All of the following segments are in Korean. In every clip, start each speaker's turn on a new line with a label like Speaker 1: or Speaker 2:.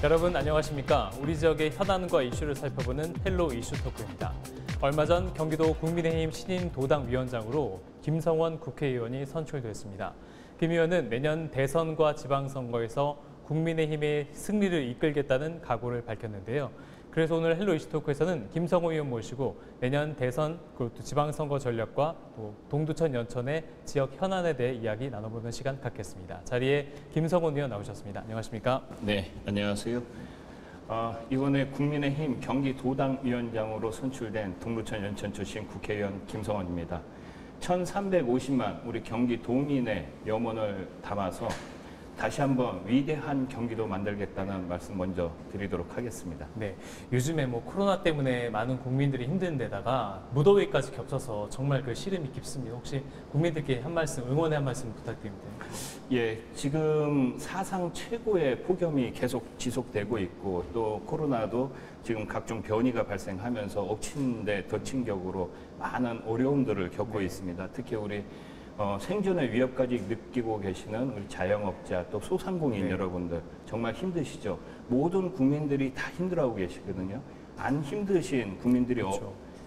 Speaker 1: 여러분 안녕하십니까? 우리 지역의 현안과 이슈를 살펴보는 헬로 이슈 토크입니다. 얼마 전 경기도 국민의힘 신임 도당위원장으로 김성원 국회의원이 선출됐습니다. 김 의원은 내년 대선과 지방선거에서 국민의힘의 승리를 이끌겠다는 각오를 밝혔는데요. 그래서 오늘 헬로 이슈 토크에서는 김성원 의원 모시고 내년 대선 그리고 지방선거 전략과 또 동두천 연천의 지역 현안에 대해 이야기 나눠보는 시간 갖겠습니다. 자리에 김성원 의원 나오셨습니다. 안녕하십니까?
Speaker 2: 네, 안녕하세요. 이번에 국민의힘 경기도당위원장으로 선출된 동두천 연천 출신 국회의원 김성원입니다. 1,350만 우리 경기도민의 염원을 담아서 다시 한번 위대한 경기도 만들겠다는 말씀 먼저 드리도록 하겠습니다.
Speaker 1: 네, 요즘에 코로나 때문에 많은 국민들이 힘든 데다가 무더위까지 겹쳐서 정말 그 시름이 깊습니다. 혹시 국민들께 한 말씀, 응원의 한 말씀 부탁드립니다.
Speaker 2: 예, 지금 사상 최고의 폭염이 계속 지속되고 있고 또 코로나도 지금 각종 변이가 발생하면서 엎친 데 덮친 격으로 많은 어려움들을 겪고 있습니다. 특히 우리 생존의 위협까지 느끼고 계시는 우리 자영업자 또 소상공인 여러분들 정말 힘드시죠. 모든 국민들이 다 힘들어하고 계시거든요. 안 힘드신 국민들이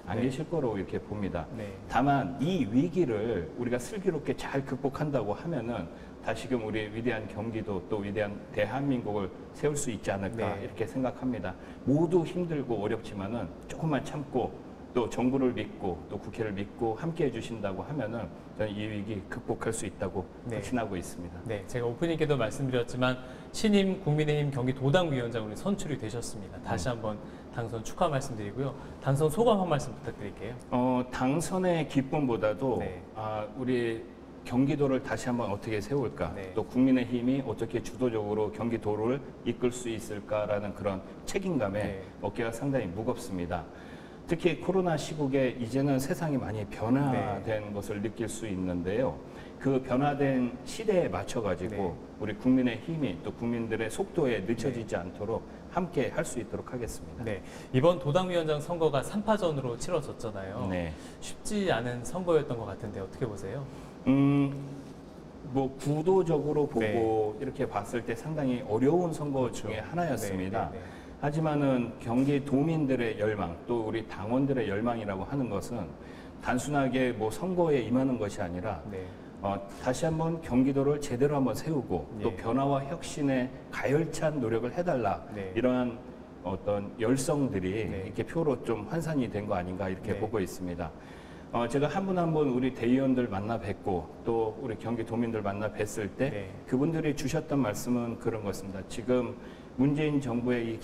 Speaker 2: 안 계실 거라고 이렇게 봅니다. 다만 이 위기를 우리가 슬기롭게 잘 극복한다고 하면은 다시금 우리 위대한 경기도 또 위대한 대한민국을 세울 수 있지 않을까 이렇게 생각합니다. 모두 힘들고 어렵지만은 조금만 참고 또 정부를 믿고 또 국회를 믿고 함께 해주신다고 하면은 저는 이 위기 극복할 수 있다고 확신하고 있습니다.
Speaker 1: 네, 제가 오프닝 때도 말씀드렸지만 신임 국민의힘 경기도당위원장으로 선출이 되셨습니다. 다시 한번 당선 축하 말씀드리고요. 당선 소감 한 말씀 부탁드릴게요.
Speaker 2: 당선의 기쁨보다도 우리 경기도를 다시 한번 어떻게 세울까, 또 국민의힘이 어떻게 주도적으로 경기도를 이끌 수 있을까라는 그런 책임감에 어깨가 상당히 무겁습니다. 특히 코로나 시국에 이제는 세상이 많이 변화된 것을 느낄 수 있는데요. 그 변화된 시대에 맞춰가지고 우리 국민의 힘이 또 국민들의 속도에 늦춰지지 않도록 함께 할 수 있도록 하겠습니다.
Speaker 1: 네, 이번 도당위원장 선거가 3파전으로 치러졌잖아요. 쉽지 않은 선거였던 것 같은데 어떻게 보세요?
Speaker 2: 구도적으로 보고 이렇게 봤을 때 상당히 어려운 선거 중에 하나였습니다. 하지만은 경기도민들의 열망, 또 우리 당원들의 열망이라고 하는 것은 단순하게 선거에 임하는 것이 아니라 다시 한번 경기도를 제대로 한번 세우고 또 변화와 혁신에 가열찬 노력을 해달라 이러한 어떤 열성들이 이렇게 표로 좀 환산이 된 거 아닌가 이렇게 보고 있습니다. 제가 한 분 한 분 우리 대의원들 만나 뵙고 또 우리 경기도민들 만나 뵀을 때 그분들이 주셨던 말씀은 그런 것입니다. 지금 문재인 정부의 이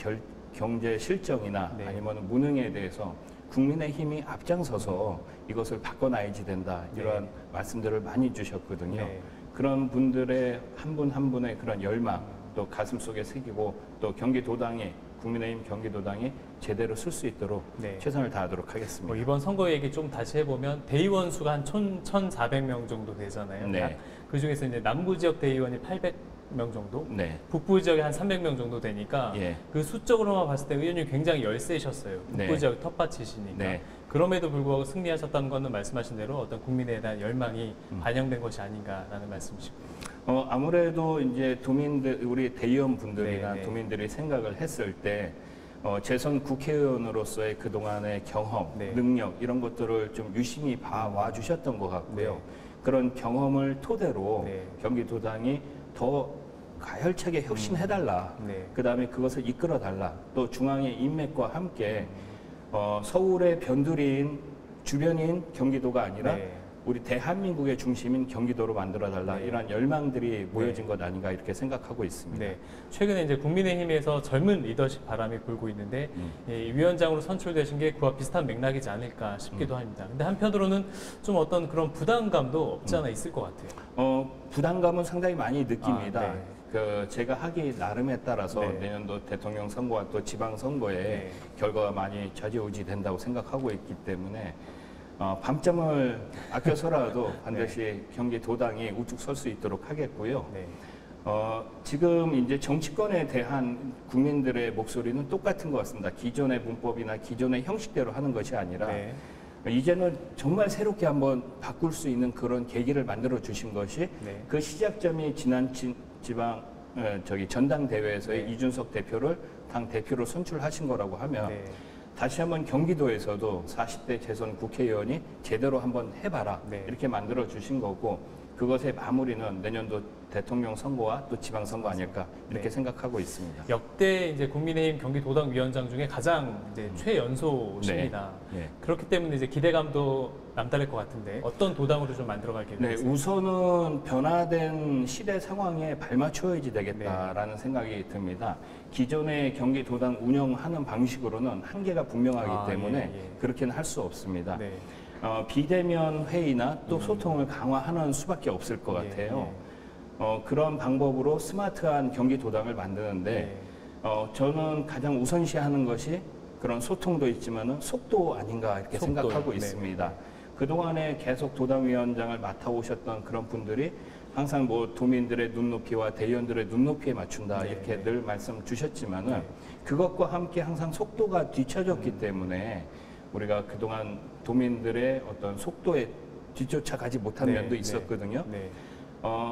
Speaker 2: 경제 실정이나 아니면 무능에 대해서 국민의힘이 앞장서서 이것을 바꿔놔야지 된다 이러한 말씀들을 많이 주셨거든요. 그런 분들의 한 분 한 분의 그런 열망 또 가슴속에 새기고 또 경기도당이 국민의힘 경기도당이 제대로 쓸 수 있도록 최선을 다하도록 하겠습니다.
Speaker 1: 이번 선거 얘기 좀 다시 해보면 대의원 수가 한 1,400명 정도 되잖아요. 그 중에서 이제 남부 지역 대의원이 800명 정도, 북부 지역에 한 300명 정도 되니까 그 수적으로만 봤을 때 의원님이 굉장히 열세셨어요. 북부 지역 텃밭이시니까. 그럼에도 불구하고 승리하셨다는 것은 말씀하신 대로 어떤 국민에 대한 열망이 반영된 것이 아닌가라는 말씀이시고요.
Speaker 2: 아무래도 이제 도민들, 우리 대의원 분들이나 도민들이 생각을 했을 때 재선 국회의원으로서의 그동안의 경험, 능력 이런 것들을 좀 유심히 봐와 주셨던 것 같고요. 그런 경험을 토대로 경기도당이 더 가열차게 혁신해달라. 그 다음에 그것을 이끌어달라. 또 중앙의 인맥과 함께 서울의 변두리인 주변인 경기도가 아니라 우리 대한민국의 중심인 경기도로 만들어달라. 이러한 열망들이 모여진 것 아닌가 이렇게 생각하고 있습니다.
Speaker 1: 최근에 이제 국민의힘에서 젊은 리더십 바람이 불고 있는데 위원장으로 선출되신 게 그와 비슷한 맥락이지 않을까 싶기도 합니다. 근데 한편으로는 좀 어떤 그런 부담감도 없지 않아 있을 것 같아요.
Speaker 2: 부담감은 상당히 많이 느낍니다. 제가 하기 나름에 따라서 내년도 대통령 선거와 또 지방 선거에 결과가 많이 좌지우지 된다고 생각하고 있기 때문에 밤잠을 아껴서라도 반드시 경기도당이 우뚝 설 수 있도록 하겠고요. 지금 이제 정치권에 대한 국민들의 목소리는 똑같은 것 같습니다. 기존의 문법이나 기존의 형식대로 하는 것이 아니라 이제는 정말 새롭게 한번 바꿀 수 있는 그런 계기를 만들어 주신 것이 그 시작점이 지난 지방 저기 전당대회에서의
Speaker 1: 네.
Speaker 2: 이준석 대표를 당 대표로 선출하신 거라고 하면
Speaker 1: 네.
Speaker 2: 다시 한번 경기도에서도 40대 재선 국회의원이 제대로 한번 해봐라
Speaker 1: 네.
Speaker 2: 이렇게 만들어 주신 거고 그것의 마무리는 내년도 대통령 선거와 또 지방선거 아닐까 이렇게
Speaker 1: 네.
Speaker 2: 생각하고 있습니다.
Speaker 1: 역대 이제 국민의힘 경기도당위원장 중에 가장 이제 최연소십니다.
Speaker 2: 네.
Speaker 1: 그렇기 때문에 이제 기대감도 남다를 것 같은데 어떤 도당으로 좀 만들어갈
Speaker 2: 네,
Speaker 1: 계획이세요?
Speaker 2: 우선은 변화된 시대 상황에 발맞춰야지 되겠다라는 생각이 듭니다. 기존의 경기도당 운영하는 방식으로는 한계가 분명하기 때문에
Speaker 1: 예, 예.
Speaker 2: 그렇게는 할 수 없습니다.
Speaker 1: 네.
Speaker 2: 비대면 회의나 또 소통을 강화하는 수밖에 없을 것
Speaker 1: 예,
Speaker 2: 같아요.
Speaker 1: 예.
Speaker 2: 그런 방법으로 스마트한 경기도당을 만드는데
Speaker 1: 네.
Speaker 2: 저는 가장 우선시하는 것이 그런 소통도 있지만은 속도 아닌가 이렇게
Speaker 1: 속도요.
Speaker 2: 생각하고
Speaker 1: 네,
Speaker 2: 있습니다.
Speaker 1: 네.
Speaker 2: 그동안에 계속 도당위원장을 맡아오셨던 그런 분들이 항상 뭐 도민들의 눈높이와 대의원들의 눈높이에 맞춘다
Speaker 1: 네,
Speaker 2: 이렇게
Speaker 1: 네.
Speaker 2: 늘 말씀 주셨지만은
Speaker 1: 네.
Speaker 2: 그것과 함께 항상 속도가 뒤처졌기 때문에 우리가 그동안 도민들의 어떤 속도에 뒤쫓아가지 못한
Speaker 1: 네,
Speaker 2: 면도
Speaker 1: 네.
Speaker 2: 있었거든요.
Speaker 1: 네.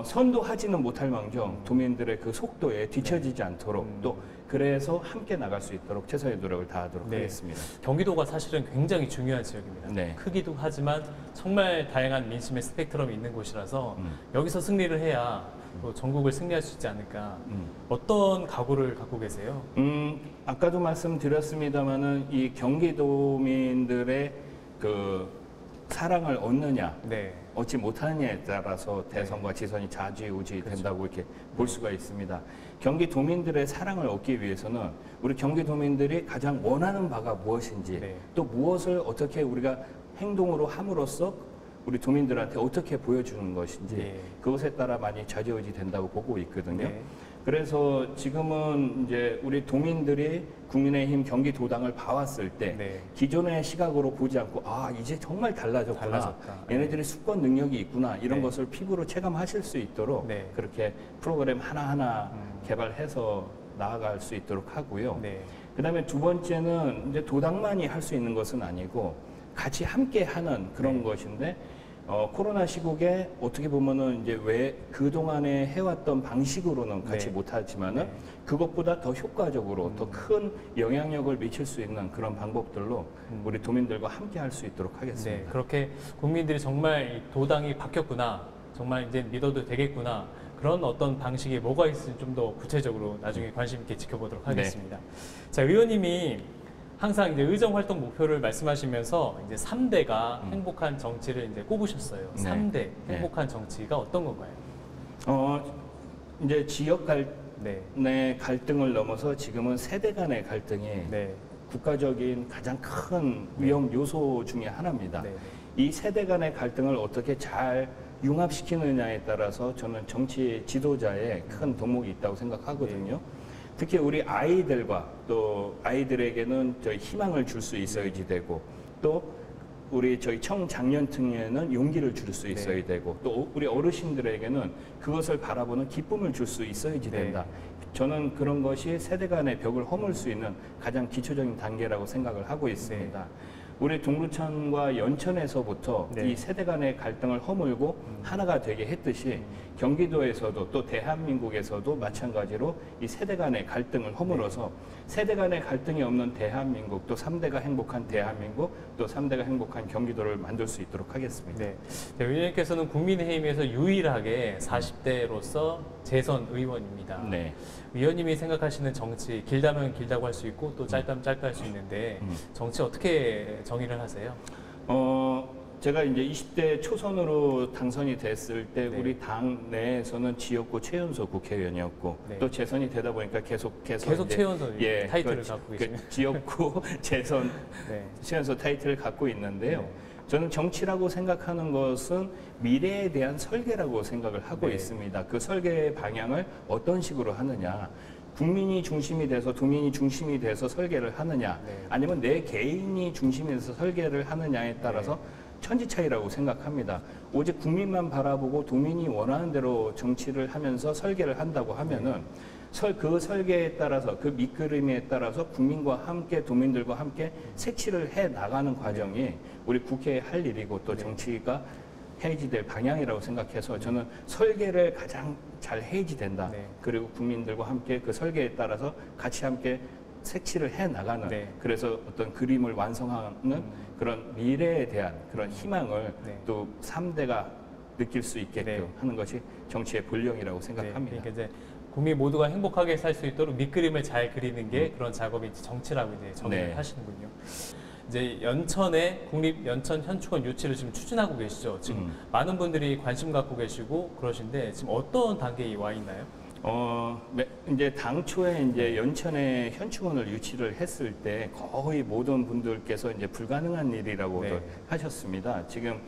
Speaker 2: 선도하지는 못할 망정 도민들의 그 속도에 뒤처지지 않도록 또 그래서 함께 나갈 수 있도록 최선의 노력을 다하도록
Speaker 1: 네.
Speaker 2: 하겠습니다.
Speaker 1: 경기도가 사실은 굉장히 중요한 지역입니다.
Speaker 2: 네.
Speaker 1: 크기도 하지만 정말 다양한 민심의 스펙트럼이 있는 곳이라서 여기서 승리를 해야 또 전국을 승리할 수 있지 않을까. 어떤 각오를 갖고 계세요?
Speaker 2: 아까도 말씀드렸습니다마는 이 경기도민들의 그 사랑을 얻느냐
Speaker 1: 네.
Speaker 2: 얻지 못하느냐에 따라서 대선과 지선이 좌지우지 된다고 이렇게 볼 수가 있습니다. 경기도민들의 사랑을 얻기 위해서는 우리 경기도민들이 가장 원하는 바가 무엇인지
Speaker 1: 네.
Speaker 2: 또 무엇을 어떻게 우리가 행동으로 함으로써 우리 도민들한테 어떻게 보여주는 것인지
Speaker 1: 네.
Speaker 2: 그것에 따라 많이 좌지우지 된다고 보고 있거든요.
Speaker 1: 네.
Speaker 2: 그래서 지금은 이제 우리 도민들이 국민의힘 경기도당을 봐왔을 때
Speaker 1: 네.
Speaker 2: 기존의 시각으로 보지 않고 아 이제 정말 달라졌구나.
Speaker 1: 달라졌다.
Speaker 2: 얘네들이 수권 능력이 있구나. 이런
Speaker 1: 네.
Speaker 2: 것을 피부로 체감하실 수 있도록
Speaker 1: 네.
Speaker 2: 그렇게 프로그램 하나하나 개발해서 나아갈 수 있도록 하고요.
Speaker 1: 네.
Speaker 2: 그다음에 두 번째는 이제 도당만이 할 수 있는 것은 아니고 같이 함께 하는 그런
Speaker 1: 네.
Speaker 2: 것인데 코로나 시국에 어떻게 보면은 이제 왜 그동안에 해왔던 방식으로는 같이
Speaker 1: 네.
Speaker 2: 못하지만은
Speaker 1: 네.
Speaker 2: 그것보다 더 효과적으로 더 큰 영향력을 미칠 수 있는 그런 방법들로 우리 도민들과 함께 할 수 있도록
Speaker 1: 네.
Speaker 2: 하겠습니다.
Speaker 1: 그렇게 국민들이 정말 이 도당이 바뀌었구나. 정말 이제 믿어도 되겠구나. 그런 어떤 방식이 뭐가 있을지 좀 더 구체적으로 나중에 관심 있게 지켜보도록 하겠습니다. 자, 의원님이 항상 이제 의정 활동 목표를 말씀하시면서 이제 3대가 행복한 정치를 이제 꼽으셨어요.
Speaker 2: 네.
Speaker 1: 3대
Speaker 2: 네.
Speaker 1: 행복한 정치가 어떤 건가요?
Speaker 2: 이제 지역
Speaker 1: 네.
Speaker 2: 내 갈등을 넘어서 지금은 세대 간의 갈등이
Speaker 1: 네.
Speaker 2: 국가적인 가장 큰 위험 요소 중에 하나입니다.
Speaker 1: 네.
Speaker 2: 이 세대 간의 갈등을 어떻게 잘 융합시키느냐에 따라서 저는 정치 지도자의 큰 덕목이 있다고 생각하거든요. 특히 우리 아이들과 또 아이들에게는 저희 희망을 줄 수 있어야지 되고 또 우리 저희 청장년층에는 용기를 줄 수 있어야
Speaker 1: 네.
Speaker 2: 되고 또 우리 어르신들에게는 그것을 바라보는 기쁨을 줄 수 있어야지
Speaker 1: 네.
Speaker 2: 된다. 저는 그런 것이 세대 간의 벽을 허물 수 있는 가장 기초적인 단계라고 생각을 하고 있습니다. 우리 동두천과 연천에서부터
Speaker 1: 네.
Speaker 2: 이 세대 간의 갈등을 허물고 하나가 되게 했듯이 경기도에서도 또 대한민국에서도 마찬가지로 이 세대 간의 갈등을 허물어서 세대 간의 갈등이 없는 대한민국 또 3대가 행복한 대한민국 또 3대가 행복한 경기도를 만들 수 있도록 하겠습니다.
Speaker 1: 네. 네, 의원님께서는 국민의힘에서 유일하게 40대로서 재선 의원입니다.
Speaker 2: 네.
Speaker 1: 의원님이 생각하시는 정치 길다면 길다고 할 수 있고 또 짧다면 짧다 할 수 있는데 정치 어떻게 정의를 하세요?
Speaker 2: 제가 이제 20대 초선으로 당선이 됐을 때
Speaker 1: 네.
Speaker 2: 우리 당 내에서는 지역구 최연소 국회의원이었고
Speaker 1: 네.
Speaker 2: 또 재선이 되다 보니까 계속해서
Speaker 1: 계속
Speaker 2: 이제
Speaker 1: 최연소 타이틀을 갖고 계시네요.
Speaker 2: 지역구 재선
Speaker 1: 네.
Speaker 2: 최연소 타이틀을 갖고 있는데요.
Speaker 1: 네.
Speaker 2: 저는 정치라고 생각하는 것은 미래에 대한 설계라고 생각을 하고
Speaker 1: 네.
Speaker 2: 있습니다. 그 설계의 방향을 어떤 식으로 하느냐. 국민이 중심이 돼서 도민이 중심이 돼서 설계를 하느냐
Speaker 1: 네.
Speaker 2: 아니면 내 개인이 중심이 돼서 설계를 하느냐에 따라서 천지 차이라고 생각합니다. 오직 국민만 바라보고 도민이 원하는 대로 정치를 하면서 설계를 한다고 하면은 그 설계에 따라서 그 밑그림에 따라서 국민과 함께 도민들과 함께 색칠을 해 나가는 과정이 우리 국회에 할 일이고 또 정치가 해야지 될 방향이라고 생각해서 저는 설계를 가장 잘 해야지 된다.
Speaker 1: 네.
Speaker 2: 그리고 국민들과 함께 그 설계에 따라서 같이 함께 색칠을 해 나가는
Speaker 1: 네.
Speaker 2: 그래서 어떤 그림을 완성하는 그런 미래에 대한 그런 희망을
Speaker 1: 네.
Speaker 2: 또 3대가 느낄 수 있게끔
Speaker 1: 네.
Speaker 2: 하는 것이 정치의 본령이라고 생각합니다.
Speaker 1: 네, 그러니까 이제 국민 모두가 행복하게 살 수 있도록 밑그림을 잘 그리는 게 그런 작업이 이제 정치라고 이제 정의를
Speaker 2: 네.
Speaker 1: 하시는군요. 이제 연천에 국립 연천 현충원 유치를 지금 추진하고 계시죠. 지금 많은 분들이 관심 갖고 계시고 그러신데 지금 어떤 단계에 와 있나요?
Speaker 2: 이제 당초에 이제 연천에 현충원을 유치를 했을 때 거의 모든 분들께서 이제 불가능한 일이라고
Speaker 1: 네.
Speaker 2: 하셨습니다. 지금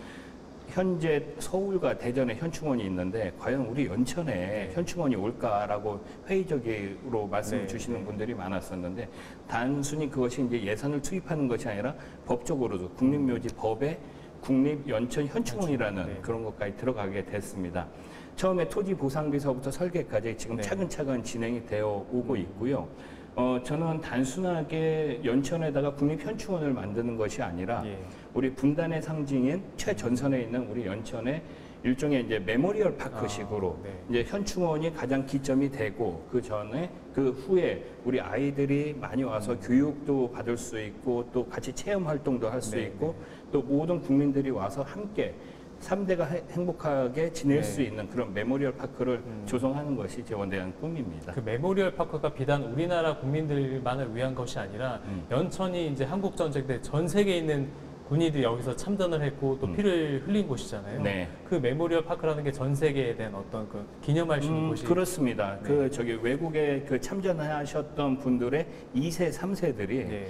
Speaker 2: 현재 서울과 대전에 현충원이 있는데 과연 우리 연천에
Speaker 1: 네.
Speaker 2: 현충원이 올까라고 회의적으로 말씀을
Speaker 1: 네,
Speaker 2: 주시는
Speaker 1: 네.
Speaker 2: 분들이 많았었는데 단순히 그것이 이제 예산을 투입하는 것이 아니라 법적으로도 국립묘지법에 국립연천현충원이라는
Speaker 1: 네.
Speaker 2: 그런 것까지 들어가게 됐습니다. 처음에 토지 보상비서부터 설계까지 지금
Speaker 1: 네.
Speaker 2: 차근차근 진행이 되어 오고 있고요. 저는 단순하게 연천에다가 국립현충원을 만드는 것이 아니라
Speaker 1: 예.
Speaker 2: 우리 분단의 상징인 최전선에 있는 우리 연천의 일종의 이제 메모리얼 파크식으로
Speaker 1: 네.
Speaker 2: 이제 현충원이 가장 기점이 되고 그 전에 그 후에 우리 아이들이 많이 와서 교육도 받을 수 있고 또 같이 체험 활동도 할 수
Speaker 1: 네,
Speaker 2: 있고 또 모든 국민들이 와서 함께 3대가 행복하게 지낼
Speaker 1: 네.
Speaker 2: 수 있는 그런 메모리얼 파크를 조성하는 것이 제 원대한 꿈입니다.
Speaker 1: 그 메모리얼 파크가 비단 우리나라 국민들만을 위한 것이 아니라 연천이 이제 한국 전쟁 때 전 세계에 있는 군인들이 여기서 참전을 했고 또 피를 흘린 곳이잖아요.
Speaker 2: 네.
Speaker 1: 그 메모리얼 파크라는 게 전 세계에 대한 어떤 그 기념할 수 있는 곳이
Speaker 2: 그렇습니다.
Speaker 1: 네.
Speaker 2: 그 저기 외국에 그 참전하셨던 분들의 2세, 3세들이
Speaker 1: 네.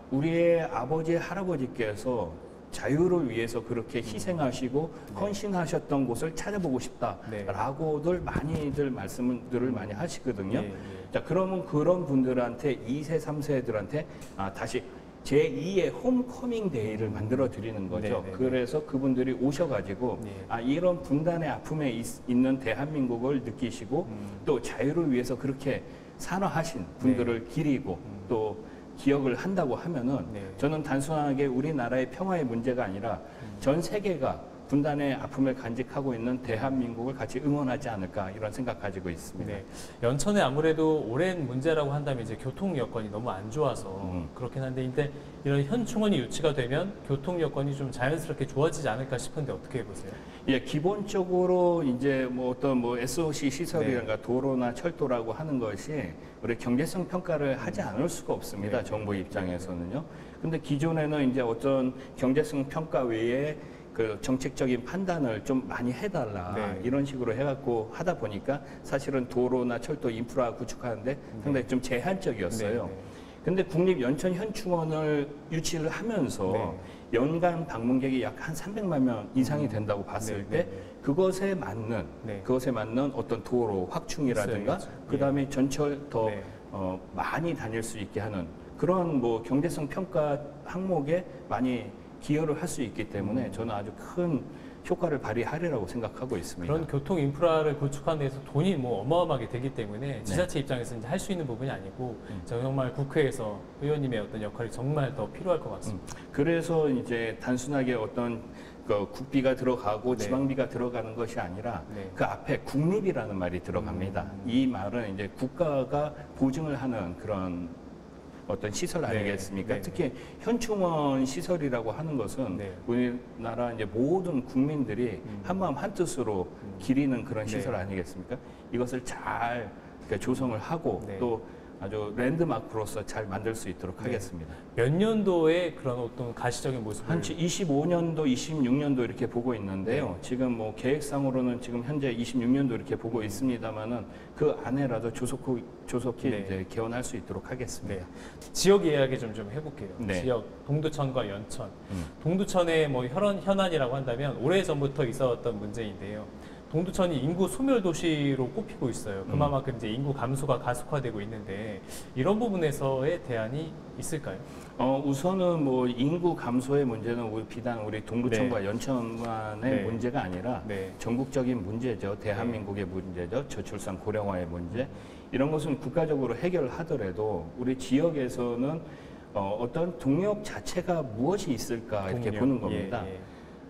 Speaker 2: 우리의 아버지, 할아버지께서 자유를 위해서 그렇게 희생하시고 헌신하셨던 곳을 찾아보고 싶다라고들 많이들 말씀들을 많이 하시거든요.
Speaker 1: 예, 예.
Speaker 2: 자, 그러면 그런 분들한테 2세, 3세들한테 다시 제2의 홈커밍 데이를 만들어 드리는 거죠.
Speaker 1: 네, 네, 네.
Speaker 2: 그래서 그분들이 오셔가지고
Speaker 1: 네.
Speaker 2: 이런 분단의 아픔에 있는 대한민국을 느끼시고 또 자유를 위해서 그렇게 산화하신 분들을 기리고 또 기억을 한다고 하면은
Speaker 1: 네.
Speaker 2: 저는 단순하게 우리나라의 평화의 문제가 아니라 전 세계가 분단의 아픔을 간직하고 있는 대한민국을 같이 응원하지 않을까 이런 생각 가지고 있습니다.
Speaker 1: 네. 연천에 아무래도 오랜 문제라고 한다면 이제 교통 여건이 너무 안 좋아서 그렇긴 한데 이제 이런 현충원이 유치가 되면 교통 여건이 좀 자연스럽게 좋아지지 않을까 싶은데 어떻게 보세요?
Speaker 2: 예, 기본적으로 이제 뭐 어떤 뭐 SOC 시설이라든가 도로나 철도라고 하는 것이 우리 경제성 평가를 하지 않을 수가 없습니다. 정부 입장에서는요. 근데 기존에는 이제 어떤 경제성 평가 외에 그 정책적인 판단을 좀 많이 해달라
Speaker 1: 네.
Speaker 2: 이런 식으로 해갖고 하다 보니까 사실은 도로나 철도 인프라 구축하는데 상당히 좀 제한적이었어요.
Speaker 1: 네, 네.
Speaker 2: 근데 국립연천현충원을 유치를 하면서
Speaker 1: 네.
Speaker 2: 연간 방문객이 약 한 300만 명 이상이 된다고 봤을
Speaker 1: 네,
Speaker 2: 때
Speaker 1: 네, 네.
Speaker 2: 그것에 맞는
Speaker 1: 네.
Speaker 2: 그것에 맞는 어떤 도로 확충이라든가
Speaker 1: 있어야겠죠.
Speaker 2: 그다음에 전철 더
Speaker 1: 네.
Speaker 2: 많이 다닐 수 있게 하는 그런 뭐 경제성 평가 항목에 많이 기여를 할 수 있기 때문에 저는 아주 큰 효과를 발휘하리라고 생각하고 있습니다.
Speaker 1: 그런 교통 인프라를 구축하는 데서 돈이 뭐 어마어마하게 되기 때문에 지자체 입장에서 이제 할 수 있는 부분이 아니고 정말 국회에서 의원님의 어떤 역할이 정말 더 필요할 것 같습니다.
Speaker 2: 그래서 이제 단순하게 어떤 그 국비가 들어가고
Speaker 1: 네.
Speaker 2: 지방비가 들어가는 것이 아니라
Speaker 1: 네.
Speaker 2: 그 앞에 국립이라는 말이 들어갑니다. 이 말은 이제 국가가 보증을 하는 그런 어떤 시설 아니겠습니까?
Speaker 1: 네.
Speaker 2: 특히 현충원 시설이라고 하는 것은
Speaker 1: 네.
Speaker 2: 우리나라 이제 모든 국민들이 한마음 한뜻으로 기리는 그런 시설
Speaker 1: 네.
Speaker 2: 아니겠습니까? 이것을 잘 이렇게 조성을 하고
Speaker 1: 네.
Speaker 2: 또 아주 랜드마크로서 잘 만들 수 있도록
Speaker 1: 네.
Speaker 2: 하겠습니다.
Speaker 1: 몇 년도에 그런 어떤 가시적인 모습을
Speaker 2: 한 25년도, 26년도 이렇게 보고 있는데요.
Speaker 1: 네.
Speaker 2: 지금 뭐 계획상으로는 지금 현재 26년도 이렇게 보고 있습니다만은 그 안에라도 조속히
Speaker 1: 네.
Speaker 2: 이제 개원할 수 있도록 하겠습니다.
Speaker 1: 네. 지역 이야기 좀 해볼게요.
Speaker 2: 네.
Speaker 1: 지역 동두천과 연천. 동두천의 뭐 현안이라고 한다면 오래전부터 있었던 문제인데요. 동두천이 인구 소멸 도시로 꼽히고 있어요. 그만큼 이제 인구 감소가 가속화되고 있는데 이런 부분에서의 대안이 있을까요?
Speaker 2: 우선은 뭐 인구 감소의 문제는 비단 우리 동두천과
Speaker 1: 네.
Speaker 2: 연천만의
Speaker 1: 네.
Speaker 2: 문제가 아니라
Speaker 1: 네.
Speaker 2: 전국적인 문제죠. 대한민국의 문제죠. 저출산 고령화의 문제. 이런 것은 국가적으로 해결하더라도 우리 지역에서는 어떤 동력 자체가 무엇이 있을까 이렇게
Speaker 1: 동력.
Speaker 2: 보는 겁니다.
Speaker 1: 예, 예.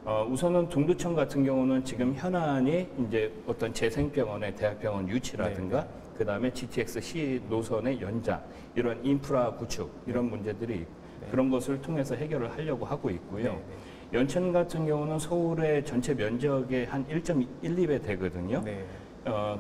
Speaker 2: 우선은 동두천 같은 경우는 지금 현안이 이제 어떤 재생병원의 대학병원 유치라든가
Speaker 1: 네.
Speaker 2: 그다음에 GTX-C 노선의 연장, 이런 인프라 구축 이런 문제들이 그런 것을 통해서 해결을 하려고 하고 있고요. 연천 같은 경우는 서울의 전체 면적의 한 1.12배 되거든요.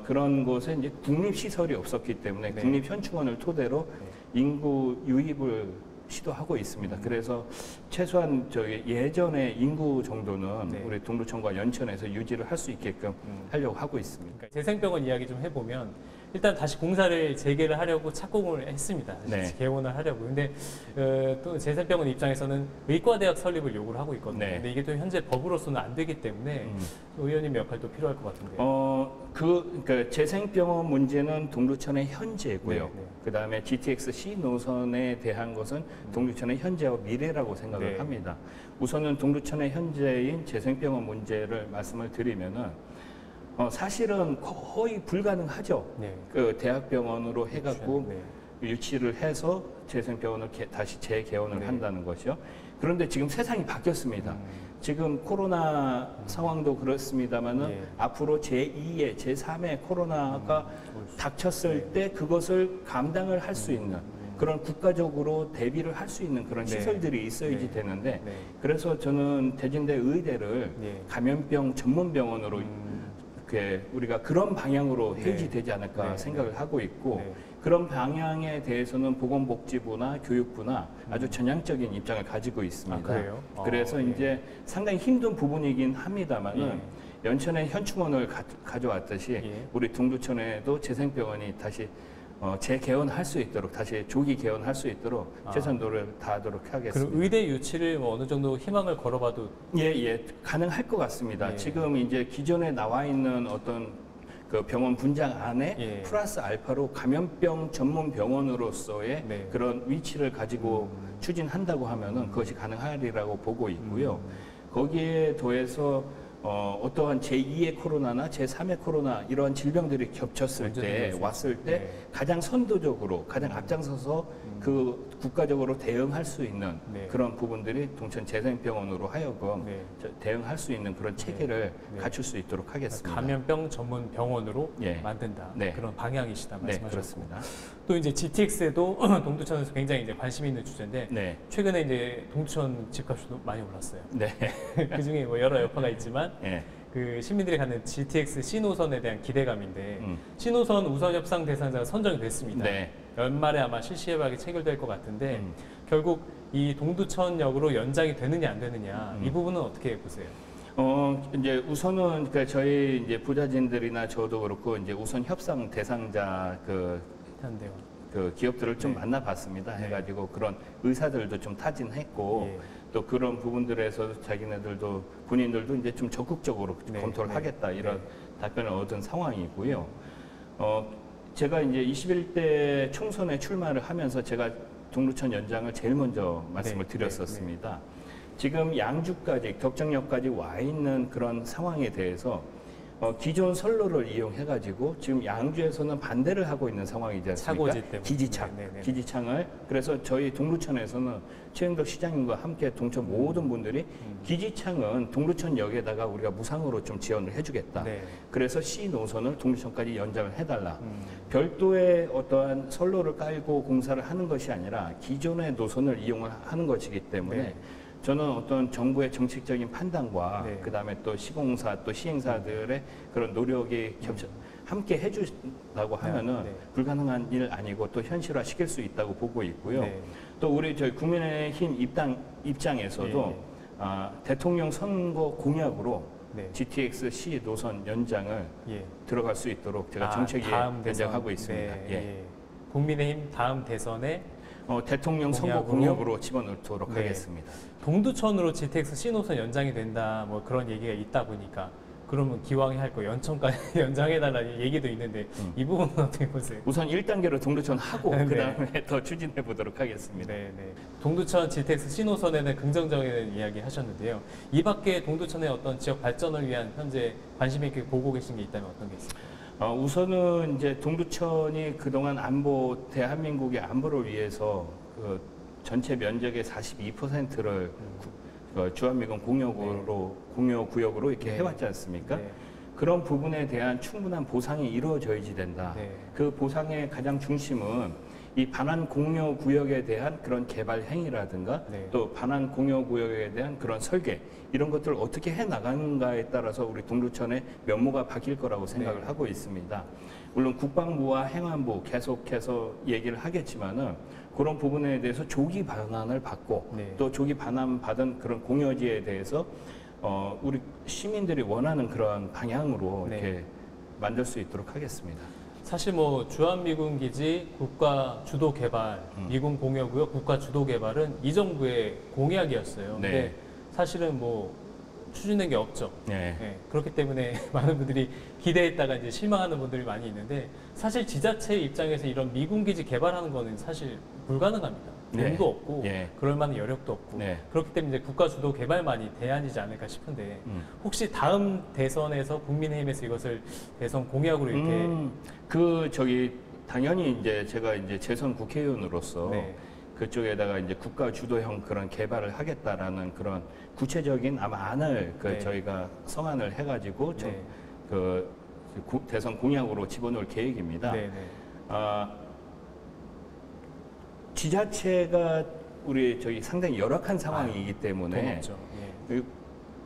Speaker 2: 그런 곳에 이제 국립시설이 없었기 때문에 국립현충원을 토대로 인구 유입을 시도하고 있습니다. 그래서 최소한 저기 예전의 인구 정도는 우리 동두천과 연천에서 유지를 할 수 있게끔 하려고 하고 있습니다.
Speaker 1: 그러니까 재생병원 이야기 좀 해보면 일단 다시 공사를 재개를 하려고 착공을 했습니다. 다시 개원을 하려고. 근데 또 재생병원 입장에서는 의과대학 설립을 요구를 하고 있거든요. 근데 이게 또 현재 법으로서는 안 되기 때문에 의원님의 역할도 필요할 것 같은데요.
Speaker 2: 그러니까 재생병원 문제는 동두천의 현재고요. 그 다음에 GTX-C 노선에 대한 것은 동두천의 현재와 미래라고 생각을 합니다. 우선은 동두천의 현재인 재생병원 문제를 말씀을 드리면은 사실은 거의 불가능하죠. 그 대학병원으로 해갖고 유치를 해서 재생병원을 다시 재개원을 한다는 것이요. 그런데 지금 세상이 바뀌었습니다. 지금 코로나 상황도 그렇습니다만은 앞으로 제2의, 제3의 코로나가 닥쳤을 때 그것을 감당을 할 수 있는 그런 국가적으로 대비를 할 수 있는 그런 시설들이 있어야지 되는데 그래서 저는 대진대 의대를 감염병 전문병원으로 우리가 그런 방향으로 해지되지 않을까 생각을 하고 있고 그런 방향에 대해서는 보건복지부나 교육부나 아주 전향적인 입장을 가지고 있습니다. 그래서 이제 상당히 힘든 부분이긴 합니다만은 연천에 현충원을 가져왔듯이 우리 동두천에도 재생병원이 다시 재개원할 수 있도록 다시 조기 개원할 수 있도록 최선도를 다하도록 하겠습니다.
Speaker 1: 그럼 의대 유치를 뭐 어느 정도 희망을 걸어봐도
Speaker 2: 가능할 것 같습니다. 지금 이제 기존에 나와 있는 어떤 그 병원 분장 안에 플러스 알파로 감염병 전문 병원으로서의 그런 위치를 가지고 추진한다고 하면은 그것이 가능하리라고 보고 있고요. 거기에 더해서 어떠한 제2의 코로나나 제3의 코로나 이러한 질병들이 겹쳤을 때 왔을 때 가장 선도적으로 가장 앞장서서 그 국가적으로 대응할 수 있는 그런 부분들이 동천 재생병원으로 하여금 대응할 수 있는 그런 체계를 갖출 수 있도록 하겠습니다.
Speaker 1: 감염병 전문 병원으로 만든다. 그런 방향이시다 말씀하셨습니다.
Speaker 2: 그렇습니다.
Speaker 1: 또 이제 GTX에도 동두천에서 굉장히 이제 관심이 있는 주제인데 최근에 이제 동두천 집값이 많이 올랐어요. 그 중에 뭐 여러 여파가 있지만 그 시민들이 갖는 GTX C 노선에 대한 기대감인데 C 노선 우선 협상 대상자가 선정이 됐습니다. 연말에 아마 실시해박이 체결될 것 같은데 결국 이 동두천역으로 연장이 되느냐 안 되느냐 이 부분은 어떻게 보세요?
Speaker 2: 이제 우선은 그러니까 저희 이제 부자진들이나 저도 그렇고 이제 우선 협상 대상자 그 기업들을 좀 만나봤습니다. 해가지고 그런 의사들도 좀 타진했고 또 그런 부분들에서 자기네들도 본인들도 이제 좀 적극적으로 검토를 하겠다 이런 답변을 얻은 상황이고요. 제가 이제 21대 총선에 출마를 하면서 제가 동두천 연장을 제일 먼저 말씀을 드렸었습니다. 지금 양주까지 격정역까지 와 있는 그런 상황에 대해서 기존 선로를 이용해가지고 지금 양주에서는 반대를 하고 있는 상황이지 않습니까? 기지창을. 그래서 저희 동두천에서는 최영덕 시장님과 함께 동천 모든 분들이 기지창은 동두천역에다가 우리가 무상으로 좀 지원을 해주겠다. 그래서 C 노선을 동두천까지 연장을 해달라. 별도의 어떠한 선로를 깔고 공사를 하는 것이 아니라 기존의 노선을 이용을 하는 것이기 때문에 저는 어떤 정부의 정책적인 판단과 그다음에 또 시공사 또 시행사들의 그런 노력이 함께 해준다고 하면은 불가능한 일 아니고 또 현실화 시킬 수 있다고 보고 있고요. 또 우리 저희 국민의힘 입장에서도 대통령 선거 공약으로 GTX-C 노선 연장을 들어갈 수 있도록 제가 정책위에 연장하고 있습니다.
Speaker 1: 국민의힘 다음 대선에
Speaker 2: 대통령 선거 공약으로 집어넣도록 하겠습니다.
Speaker 1: 동두천으로 GTX-C 노선 연장이 된다 뭐 그런 얘기가 있다 보니까 그러면 기왕에 할 거 연천까지 연장해달라는 얘기도 있는데 이 부분은 어떻게 보세요?
Speaker 2: 우선 1단계로 동두천 하고 그 다음에 더 추진해 보도록 하겠습니다.
Speaker 1: 동두천 GTX-C 노선에는 긍정적인 이야기 하셨는데요. 이 밖에 동두천의 어떤 지역 발전을 위한 현재 관심 있게 보고 계신 게 있다면 어떤 게 있을까요?
Speaker 2: 우선은 이제 동두천이 그동안 대한민국의 안보를 위해서 그 전체 면적의 42%를 그 주한미군 공여구역으로 이렇게
Speaker 1: 네.
Speaker 2: 해왔지 않습니까?
Speaker 1: 네.
Speaker 2: 그런 부분에 대한 충분한 보상이 이루어져야지 된다.
Speaker 1: 네.
Speaker 2: 그 보상의 가장 중심은 이 반환 공여 구역에 대한 그런 개발 행위라든가
Speaker 1: 네.
Speaker 2: 또 반환 공여 구역에 대한 그런 설계 이런 것들을 어떻게 해 나가는가에 따라서 우리 동두천의 면모가 바뀔 거라고 생각을
Speaker 1: 네.
Speaker 2: 하고 있습니다. 물론 국방부와 행안부 계속해서 얘기를 하겠지만은 그런 부분에 대해서 조기 반환을 받고
Speaker 1: 네.
Speaker 2: 또 조기 반환 받은 그런 공여지에 대해서 우리 시민들이 원하는 그런 방향으로
Speaker 1: 네.
Speaker 2: 이렇게 만들 수 있도록 하겠습니다.
Speaker 1: 사실 뭐 주한미군 기지 국가 주도 개발, 미군 공여구역 국가 주도 개발은 이 정부의 공약이었어요.
Speaker 2: 네.
Speaker 1: 근데 사실은 뭐 추진된 게 없죠.
Speaker 2: 네.
Speaker 1: 네, 그렇기 때문에 많은 분들이 기대했다가 이제 실망하는 분들이 많이 있는데 사실 지자체 입장에서 이런 미군 기지 개발하는 거는 사실 불가능합니다.
Speaker 2: 네.
Speaker 1: 돈도 없고
Speaker 2: 예.
Speaker 1: 그럴 만한 여력도 없고
Speaker 2: 네.
Speaker 1: 그렇기 때문에 이제 국가 주도 개발만이 대안이지 않을까 싶은데 혹시 다음 대선에서 국민의힘에서 이것을 대선 공약으로 이렇게
Speaker 2: 당연히 이제 제가 이제 재선 국회의원으로서
Speaker 1: 네.
Speaker 2: 그쪽에다가 이제 국가 주도형 그런 개발을 하겠다라는 그런 구체적인 아마 안을
Speaker 1: 네.
Speaker 2: 저희가 성안을 해가지고
Speaker 1: 네.
Speaker 2: 대선 공약으로 집어넣을 계획입니다.
Speaker 1: 네, 네.
Speaker 2: 지자체가 우리 상당히 열악한 상황이기 때문에
Speaker 1: 돈 없죠. 예.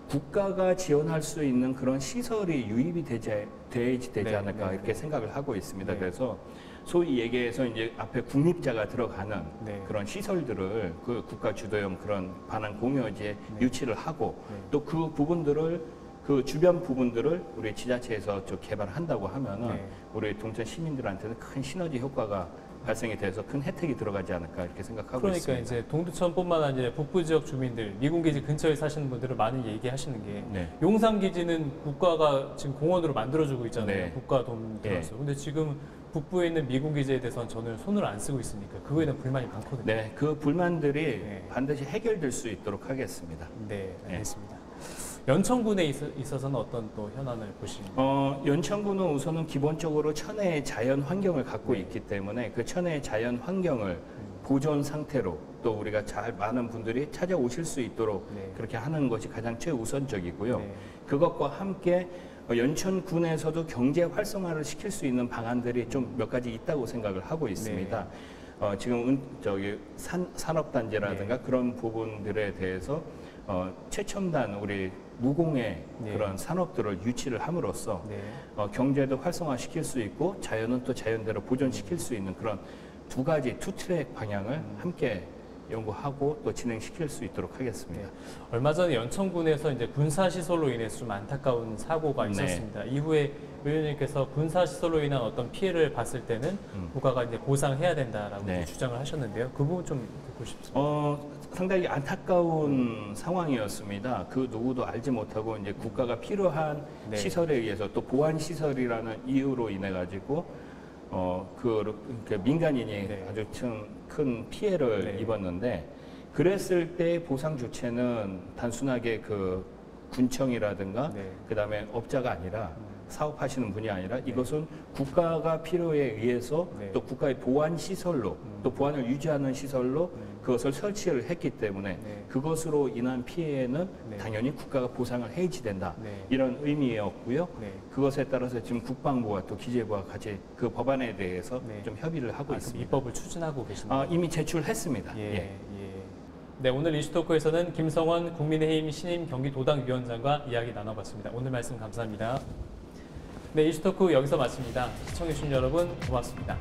Speaker 2: 국가가 지원할 수 있는 그런 시설이 유입이 되지
Speaker 1: 네,
Speaker 2: 않을까
Speaker 1: 네,
Speaker 2: 이렇게
Speaker 1: 네.
Speaker 2: 생각을 하고 있습니다.
Speaker 1: 네.
Speaker 2: 그래서 소위 얘기해서 이제 앞에 국립자가 들어가는
Speaker 1: 네.
Speaker 2: 그런 시설들을 그 국가 주도형 그런 반환 공여지에 유치를 하고
Speaker 1: 네.
Speaker 2: 또 그 부분들을 그 주변 부분들을 우리 지자체에서 좀 개발한다고 하면은
Speaker 1: 네.
Speaker 2: 우리 동천 시민들한테는 큰 시너지 효과가 발생이 돼서 큰 혜택이 들어가지 않을까 이렇게 생각하고
Speaker 1: 그러니까
Speaker 2: 있습니다.
Speaker 1: 이제 동두천뿐만 아니라 북부 지역 주민들, 미군 기지 근처에 사시는 분들은 많이 얘기하시는 게
Speaker 2: 네.
Speaker 1: 용산 기지는 국가가 지금 공원으로 만들어주고 있잖아요.
Speaker 2: 네.
Speaker 1: 국가 돈 들어서. 근데 지금 북부에 있는 미군 기지에 대해서는 저는 손을 안 쓰고 있으니까 그거에 대한 불만이 많거든요.
Speaker 2: 네, 그 불만들이
Speaker 1: 네.
Speaker 2: 반드시 해결될 수 있도록 하겠습니다.
Speaker 1: 네, 알겠습니다. 연천군에 있어서는 어떤 또 현안을 보시는가요?
Speaker 2: 연천군은 우선은 기본적으로 천혜의 자연 환경을 갖고
Speaker 1: 네.
Speaker 2: 있기 때문에 그 천혜의 자연 환경을 보존 상태로 또 우리가 많은 분들이 찾아오실 수 있도록
Speaker 1: 네.
Speaker 2: 그렇게 하는 것이 가장 최우선적이고요.
Speaker 1: 네.
Speaker 2: 그것과 함께 연천군에서도 경제 활성화를 시킬 수 있는 방안들이 좀 몇 가지 있다고 생각을 하고 있습니다. 지금 산업단지라든가
Speaker 1: 네.
Speaker 2: 그런 부분들에 대해서 최첨단 우리 무공의
Speaker 1: 네.
Speaker 2: 그런 산업들을 유치를 함으로써
Speaker 1: 네.
Speaker 2: 경제도 활성화시킬 수 있고 자연은 또 자연대로 보존시킬 수 있는 그런 두 가지 투트랙 방향을 함께 연구하고 또 진행시킬 수 있도록 하겠습니다.
Speaker 1: 네. 얼마 전에 연천군에서 이제 군사시설로 인해서 좀 안타까운 사고가
Speaker 2: 네.
Speaker 1: 있었습니다. 이후에 의원님께서 군사시설로 인한 어떤 피해를 봤을 때는 국가가 이제 보상해야 된다라고
Speaker 2: 네.
Speaker 1: 이제 주장을 하셨는데요. 그 부분 좀 듣고 싶습니다.
Speaker 2: 상당히 안타까운 상황이었습니다. 그 누구도 알지 못하고 이제 국가가 필요한
Speaker 1: 네.
Speaker 2: 시설에 의해서 또 보안 시설이라는 이유로 인해 가지고 그 민간인이
Speaker 1: 네.
Speaker 2: 아주 큰 피해를
Speaker 1: 네.
Speaker 2: 입었는데 그랬을 때 보상 주체는 단순하게 그 군청이라든가
Speaker 1: 네.
Speaker 2: 그다음에 업자가 아니라 사업하시는 분이 아니라 이것은 국가가 필요에 의해서
Speaker 1: 네.
Speaker 2: 또 국가의 보안 시설로 또 보안을 유지하는 시설로 그것을 설치를 했기 때문에
Speaker 1: 네.
Speaker 2: 그것으로 인한 피해는
Speaker 1: 네.
Speaker 2: 당연히 국가가 보상을 해야지 된다
Speaker 1: 네.
Speaker 2: 이런 의미였고요.
Speaker 1: 네.
Speaker 2: 그것에 따라서 지금 국방부와 또 기재부와 같이 그 법안에 대해서
Speaker 1: 네.
Speaker 2: 좀 협의를 하고
Speaker 1: 그럼
Speaker 2: 있습니다.
Speaker 1: 입법을 추진하고 계십니다.
Speaker 2: 이미 제출했습니다.
Speaker 1: 예,
Speaker 2: 예.
Speaker 1: 예. 네, 오늘 이슈토크에서는 김성원 국민의힘 신임 경기도당 위원장과 이야기 나눠봤습니다. 오늘 말씀 감사합니다. 네, 이슈토크 여기서 마칩니다. 시청해주신 여러분 고맙습니다.